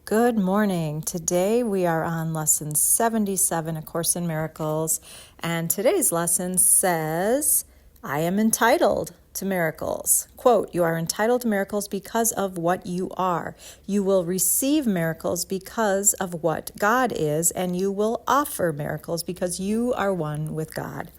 Good morning. Today we are on lesson 77, A Course in Miracles, and today's lesson says, I am entitled to miracles. Quote, you are entitled to miracles because of what you are. You will receive miracles because of what God is, and you will offer miracles because you are one with God.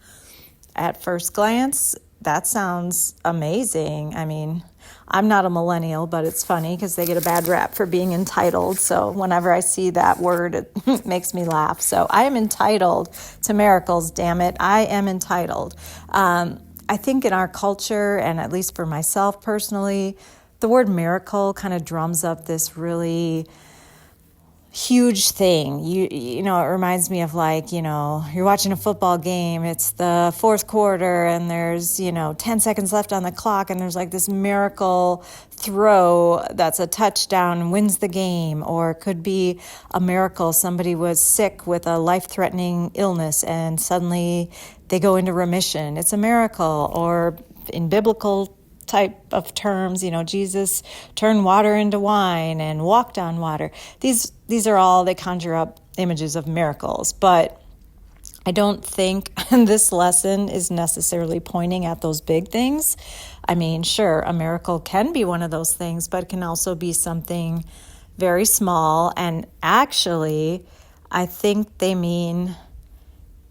At first glance, that sounds amazing. I mean, I'm not a millennial, but it's funny because they get a bad rap for being entitled. So whenever I see that word, it makes me laugh. So I am entitled to miracles, damn it. I am entitled. I think in our culture, and at least for myself personally, the word miracle kind of drums up this really huge thing. You know, it reminds me of you're watching a football game, it's the fourth quarter and there's, 10 seconds left on the clock and there's like this miracle throw that's a touchdown and wins the game. Or it could be a miracle. Somebody was sick with a life-threatening illness and suddenly they go into remission. It's a miracle. Or in biblical type of terms, Jesus turned water into wine and walked on water. These are all, they conjure up images of miracles, but I don't think this lesson is necessarily pointing at those big things. I mean, sure, a miracle can be one of those things, but it can also be something very small. And actually, I think they mean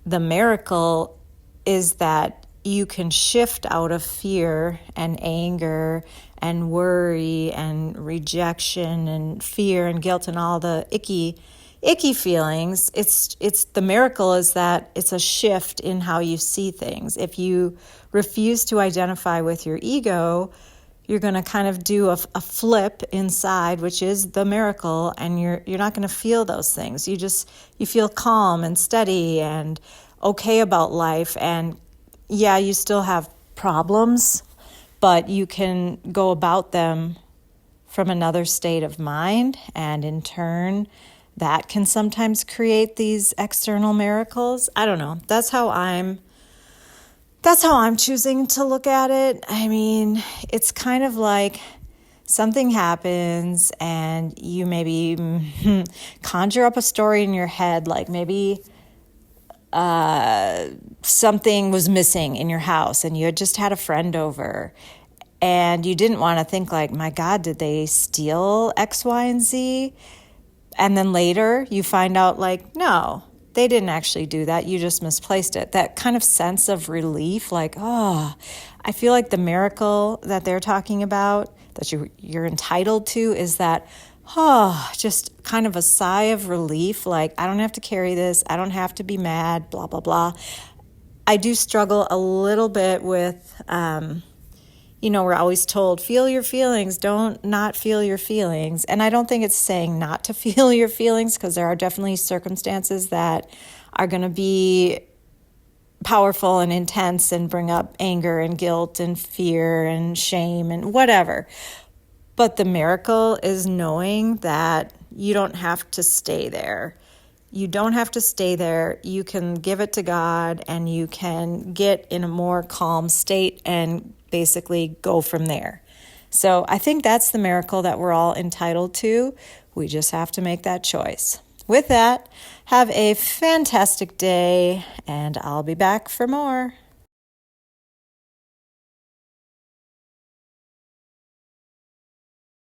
the miracle is that you can shift out of fear and anger and worry and rejection and fear and guilt and all the icky feelings. It's the miracle is that it's a shift in how you see things. If you refuse to identify with your ego, you're going to kind of do a flip inside, which is the miracle, and you're not going to feel those things. You feel calm and steady and okay about life, and yeah, you still have problems, but you can go about them from another state of mind, and in turn, that can sometimes create these external miracles. I don't know. That's how I'm choosing to look at it. I mean, it's kind of like something happens and you maybe conjure up a story in your head, like maybe something was missing in your house and you had just had a friend over and you didn't want to think like, my God, did they steal X, Y, and Z? And then later you find out like, no, they didn't actually do that. You just misplaced it. That kind of sense of relief, like, oh, I feel like the miracle that they're talking about that you're entitled to is that, just kind of a sigh of relief, like, I don't have to carry this, I don't have to be mad, blah, blah, blah. I do struggle a little bit with, we're always told, feel your feelings, don't not feel your feelings. And I don't think it's saying not to feel your feelings, because there are definitely circumstances that are going to be powerful and intense and bring up anger and guilt and fear and shame and whatever. But the miracle is knowing that you don't have to stay there. You don't have to stay there. You can give it to God and you can get in a more calm state and basically go from there. So I think that's the miracle that we're all entitled to. We just have to make that choice. With that, have a fantastic day, and I'll be back for more.